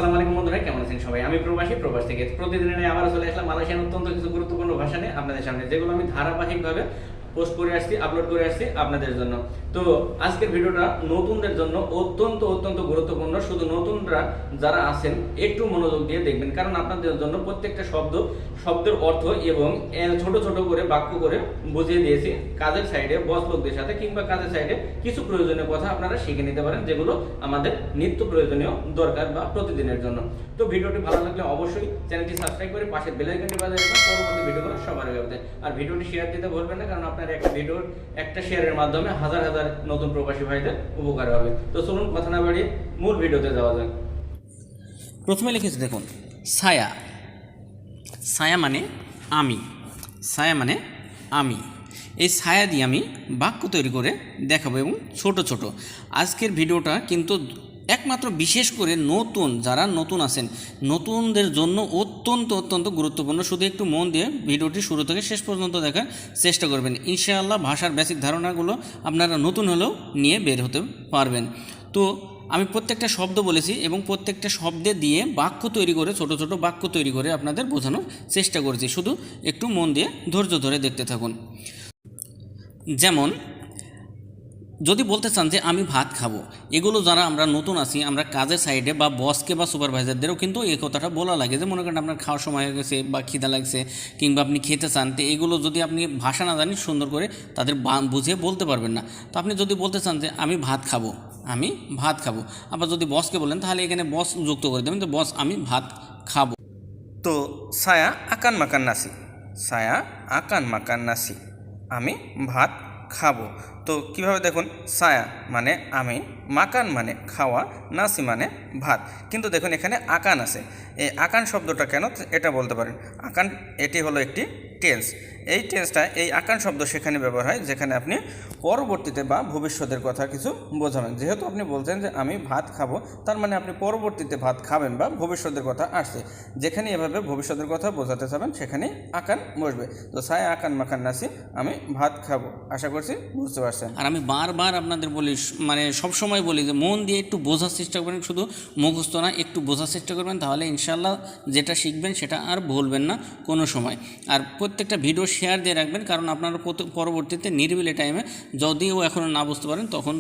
আসসালামু আলাইকুম বন্ধুরা, কেমন আছেন সবাই? আমি প্রবাস থেকে প্রতিদিনের আবার চলে আসলাম মালয়েশিয়ার অত্যন্ত কিছু গুরুত্বপূর্ণ ভাষা নিয়ে আপনাদের সামনে, যেগুলো আমি ধারাবাহিকভাবে পোস্ট করে আসছি, আপলোড করে আসছি আপনাদের জন্য। তো আজকের ভিডিওটা নতুনদের জন্য অত্যন্ত অত্যন্ত গুরুত্বপূর্ণ। শুধু নতুনরা যারা আছেন একটু মনোযোগ দিয়ে দেখবেন, কারণ আপনাদের জন্য প্রত্যেকটা শব্দের অর্থ এবং ছোট ছোট করে বাক্য করে বুঝিয়ে দিয়েছি। কাজের সাইডে বস লোকদের সাথে কিংবা কাজের সাইডে কিছু প্রয়োজনীয় কথা আপনারা শিখে নিতে পারেন, যেগুলো আমাদের নিত্য প্রয়োজনীয় দরকার বা প্রতিদিনের জন্য। তো ভিডিওটি ভালো লাগলে অবশ্যই চ্যানেলটি সাবস্ক্রাইব করে পাশে বেল আইকনটি বাজিয়ে রাখবেন পরবর্তী ভিডিওগুলো সবার আগে পেতে। আর ভিডিওটি শেয়ার দিতে ভুলবেন না, কারণ আপনার একটা ভিডিওর একটা শেয়ারের মাধ্যমে হাজার হাজার নতুন প্রবাসী ভাইদের উপকার হবে। তো চলুন কথা না বাড়িয়ে মূল ভিডিওতে যাওয়া যাক। প্রথমে লিখেছি দেখুন, ছায়া। ছায়া মানে আমি। ছায়া মানে আমি। এই ছায়া দিয়ে আমি বাক্য তৈরি করে দেখাবো, এবং ছোট ছোট। আজকের ভিডিওটা কিন্তু একমাত্র বিশেষ করে যারা নতুন আছেন, নতুনদের জন্য অত্যন্ত অত্যন্ত গুরুত্বপূর্ণ। শুধু একটু মন দিয়ে ভিডিওটি শুরু থেকে শেষ পর্যন্ত দেখার চেষ্টা করবেন। ইনশাআল্লাহ ভাষার বেসিক ধারণাগুলো আপনারা নতুন হলেও নিয়ে বের হতে পারবেন। তো আমি প্রত্যেকটা শব্দ বলেছি এবং প্রত্যেকটা শব্দে দিয়ে বাক্য তৈরি করে, ছোট ছোট বাক্য তৈরি করে আপনাদের বোঝানোর চেষ্টা করেছি। শুধু একটু মন দিয়ে ধৈর্য ধরে দেখতে থাকুন। যেমন যদি বলতে চান যে আমি ভাত খাবো, এগুলো যারা আমরা নতুন আছি, আমরা কাজের সাইডে বা বসকে বা সুপারভাইজারদেরও কিন্তু এই কথাটা বলা লাগে, যে মনে করেন আপনার খাওয়ার সময় হয়ে গেছে বা খিদা লাগছে কিংবা আপনি খেতে চান, তো এগুলো যদি আপনি ভাষা না জানি সুন্দর করে তাদের বুঝিয়ে বলতে পারবেন না। তো আপনি যদি বলতে চান যে আমি ভাত খাবো, আমি ভাত খাবো, আবার যদি বসকে বলেন তাহলে এখানে বস যুক্ত করে দেবেন, তো বস আমি ভাত খাবো। তো saya akan makan nasi. saya akan makan nasi. আমি ভাত খাবো। তো কীভাবে দেখুন, ছায়া মানে আমি, মাকান মানে খাওয়া, নাসি মানে ভাত। কিন্তু দেখুন এখানে আকান আছে। এই আকান শব্দটা কেন, এটা বলতে পারেন। আকান এটি হলো একটি টেন্স। এই টেন্সটা, এই আকান শব্দ সেখানে ব্যবহার হয় যেখানে আপনি পরবর্তীতে বা ভবিষ্যতের কথা কিছু বোঝাবেন। যেহেতু আপনি বলছেন যে আমি ভাত খাবো, তার মানে আপনি পরবর্তীতে ভাত খাবেন বা ভবিষ্যতের কথা আসছে। যেখানে এভাবে ভবিষ্যতের কথা বোঝাতে চাবেন সেখানে আকান বসবে। তো ছায়া আকান মাকান নাসি, আমি ভাত খাবো। আশা করছি বুঝতে পারছেন। আর আমি বারবার আপনাদের বলি, মানে সবসময় বলি যে মন দিয়ে একটু বোঝার চেষ্টা করবেন, শুধু মুখস্থ না, একটু বোঝার চেষ্টা করবেন, তাহলে ইনশাল্লাহ যেটা শিখবেন সেটা আর ভুলবেন না কোনো সময়। আর প্রত্যেকটা ভিডিও শেয়ার দিয়ে রাখবেন, কারণ আপনারা পরবর্তীতে নিরিবিলি টাইমে যদিও এখনও না বুঝতে পারেন, তখন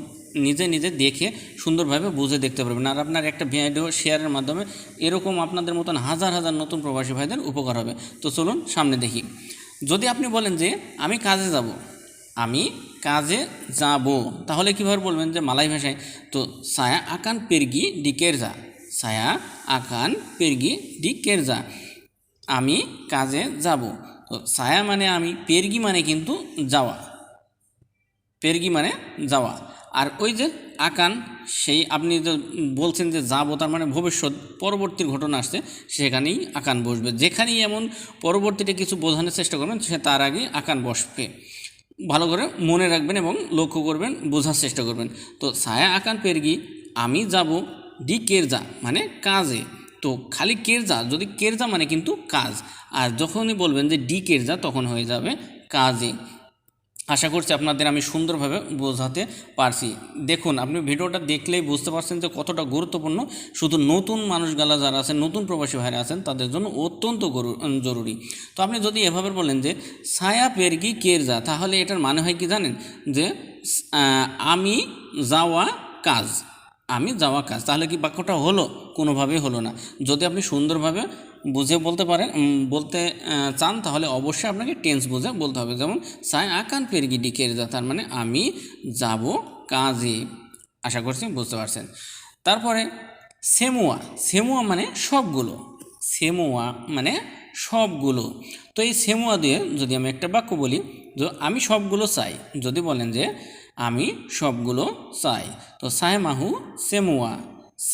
নিজে নিজে দেখে সুন্দরভাবে বুঝে দেখতে পারবেন। আর আপনার একটা ভিডিও শেয়ারের মাধ্যমে এরকম আপনাদের মতন হাজার হাজার নতুন প্রবাসী ভাইদের উপকার হবে। তো চলুন সামনে দেখি। যদি আপনি বলেন যে আমি কাজে যাব, আমি কাজে যাব, তাহলে কীভাবে বলবেন যে মালয় ভাষায়? তো saya akan pergi di kerja. saya akan pergi di kerja. আমি কাজে যাব। তো saya মানে আমি, পেরগি মানে কিন্তু যাওয়া, পেরগি মানে যাওয়া। আর ওই যে আকান, সেই আপনি যে বলছেন যে যাবো, তার মানে ভবিষ্যৎ পরবর্তী ঘটনা আসছে, সেখানেই আকান বসবে। যেখানেই এমন পরবর্তীতে কিছু বোঝানোর চেষ্টা করবেন, সে তার আগে আকান বসবে। ভালো করে মনে রাখবেন এবং লক্ষ্য করবেন, বোঝার চেষ্টা করবেন। তো ছায়া আকান পেরগি, আমি যাব, ডি কেরজা মানে কাজে। তো খালি কেরজা, যদি কেরজা মানে কিন্তু কাজ, আর যখনই বলবেন যে ডি কেরজা, তখন হয়ে যাবে কাজে। আশা করছি আপনাদের আমি সুন্দরভাবে বোঝাতে পারছি। দেখুন, আপনি ভিডিওটা দেখলেই বুঝতে পারছেন যে কতটা গুরুত্বপূর্ণ। শুধু নতুন মানুষগুলা যারা আছেন, নতুন প্রবাসী ভাইরা আছেন, তাদের জন্য অত্যন্ত জরুরি। তো আপনি যদি এভাবে বলেন যে ছায়া পেরগি কেরজা, তাহলে এটার মানে হয় কি জানেন? যে আমি যাওয়া কাজ, আমি যাওয়া কাজ। তাহলে কি বাক্যটা হলো? কোনোভাবেই হলো না। যদি আপনি সুন্দরভাবে বুঝে বলতে চান, তাহলে অবশ্যই আপনাকে টেন্স বুঝে বলতে হবে। যেমন saya akan pergi di kerja, তার মানে আমি যাব কাজে। আশা করছি বুঝতে পারছেন। তারপরে সেমুয়া। সেমুয়া মানে সবগুলো। সেমুয়া মানে সবগুলো। তো এই সেমুয়া দিয়ে যদি আমি একটা বাক্য বলি, যে আমি সবগুলো চাই, যদি বলেন যে আমি সবগুলো চাই, তো saya mahu semua.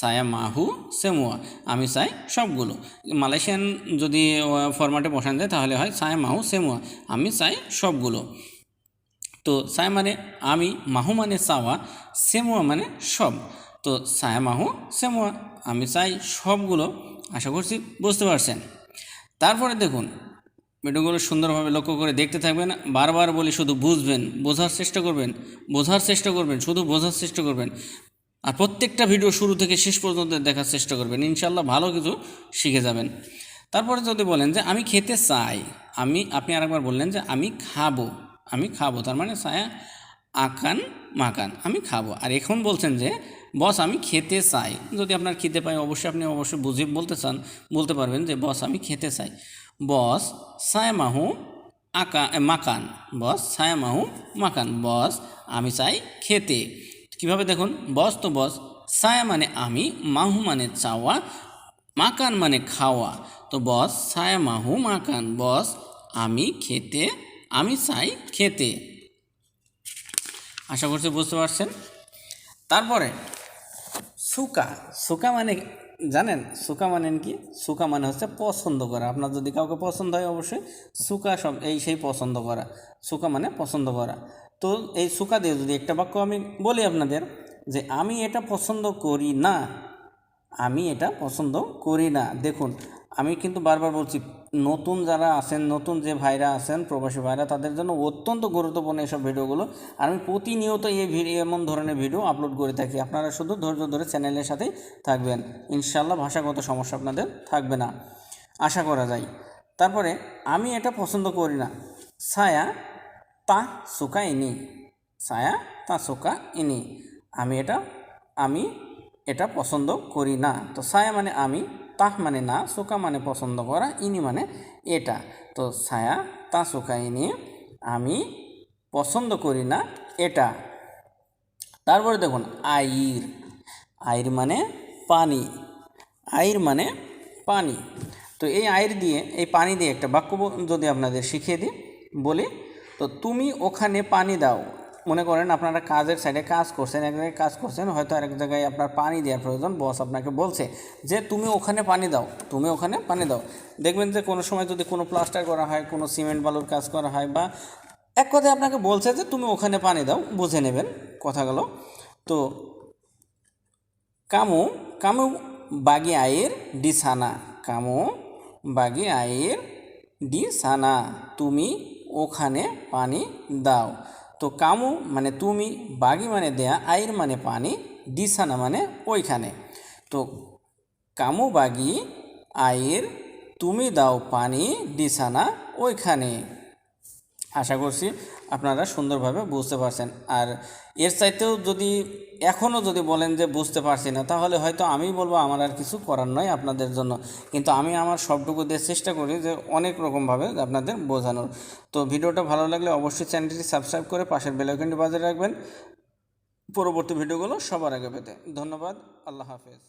saya mahu semua, আমি চাই সবগুলো। মালয়েশিয়ান যদি ফরম্যাটে বসানো যায় তাহলে হয় saya mahu semua, আমি চাই সবগুলো। তো saya মানে আমি, মাহু মানে চাওয়া, semua মানে সব। তো saya mahu semua, আমি চাই সবগুলো। আশা করছি বুঝতে পারছেন। তারপরে দেখুন, ভিডিওগুলো সুন্দরভাবে লক্ষ্য করে দেখতে থাকবেন। বারবার বলি, শুধু বুঝবেন, বোঝার চেষ্টা করবেন, শুধু বোঝার চেষ্টা করবেন। আর প্রত্যেকটা ভিডিও শুরু থেকে শেষ পর্যন্ত দেখার চেষ্টা করবেন, ইনশাল্লাহ ভালো কিছু শিখে যাবেন। তারপরে যদি বলেন যে আমি খেতে চাই, আপনি আরেকবার বললেন যে আমি খাবো, তার মানে ছায়া আকান মাকান, আমি খাবো। আর এখন বলছেন যে বস আমি খেতে চাই, যদি আপনার খেতে পাই আপনি অবশ্যই বুঝে বলতে পারবেন যে বস আমি খেতে চাই। বস ছায়া মাহু মাকান, বস ছায়া মাহু মাকান, বস আমি চাই খেতে। কিভাবে দেখুন, বস তো বস, ছায়া মানে আমি, মাহু মানে চাওয়া, মাকান মানে খাওয়া। তো বস ছায়া মাহু মাকান, বস আমি চাই খেতে। আশা করছি বুঝতে পারছেন। তারপরে সুকা মানে জানেন, সুকা মানে কি? সুকা মানে হচ্ছে পছন্দ করা। আপনার যদি কাউকে পছন্দ হয় অবশ্যই সুকা সেই পছন্দ করা। সুকা মানে পছন্দ করা। তো এই সুকা দিয়ে যদি একটা বাক্য আমি বলি আপনাদের যে আমি এটা পছন্দ করি না, আমি এটা পছন্দ করি না। দেখুন আমি কিন্তু বারবার বলছি, নতুন যারা আছেন, নতুন যে ভাইরা আছেন, প্রবাসী ভাইরা, তাদের জন্য অত্যন্ত গুরুত্বপূর্ণ এসব ভিডিওগুলো। আর আমি প্রতিনিয়ত এমন ধরনের ভিডিও আপলোড করে থাকি। আপনারা শুধু ধৈর্য ধরে চ্যানেলের সাথেই থাকবেন, ইনশাল্লাহ ভাষাগত সমস্যা আপনাদের থাকবে না, আশা করা যায়। তারপরে আমি এটা পছন্দ করি না, ছায়া তা সুকা ইনি, ছায়া তা সুকা ইনি, আমি এটা পছন্দ করি না। তো ছায়া মানে আমি, তাহ মানে না, সুকা মানে পছন্দ করা, ইনি মানে এটা। তো ছায়া তা সুকা ইনি, আমি পছন্দ করি না এটা। তারপরে দেখুন আইর মানে পানি, মানে পানি। তো এই পানি দিয়ে একটা বাক্য যদি আপনাদের শিখিয়ে দিই, বলি তো তুমি ওখানে পানি দাও। মনে করেন আপনারা কাজের সাইডে কাজ করছেন, এক জায়গায় কাজ করছেন, হয়তো আরেক জায়গায় আপনার পানি দেওয়ার প্রয়োজন, বস আপনাকে বলছে যে তুমি ওখানে পানি দাও। দেখবেন যে কোনো সময় যদি কোনো প্লাস্টার করা হয়, কোনো সিমেন্ট বালুর কাজ করা হয়, বা এক কথায় আপনাকে বলছে যে তুমি ওখানে পানি দাও, বুঝে নেবেন কথাগুলো। তো কামু বাগি আয়ের ডি সানা, তুমি ওখানে পানি দাও। তো কামু মানে তুমি, বাগি মানে দেয়া, আয়ের মানে পানি, ডি সানা মানে ওইখানে। তো কামু বাগি আয়ের, তুমি দাও পানি, ডি সানা ওইখানে। আশা করছি আপনারা সুন্দরভাবে বুঝতে পারছেন। আর এর চাইতেও এখনও যদি বলেন যে বুঝতে পারছি না, তাহলে হয়তো আমি বলবো আমার আর কিছু করার নয় আপনাদের জন্য। কিন্তু আমি আমার সবটুকু দিয়ে চেষ্টা করি যে অনেক রকমভাবে আপনাদের বোঝানোর। তো ভিডিওটা ভালো লাগলে অবশ্যই চ্যানেলটি সাবস্ক্রাইব করে পাশের বেল আইকনটি বাজিয়ে রাখবেন পরবর্তী ভিডিওগুলো সবার আগে পেতে। ধন্যবাদ, আল্লাহ হাফেজ।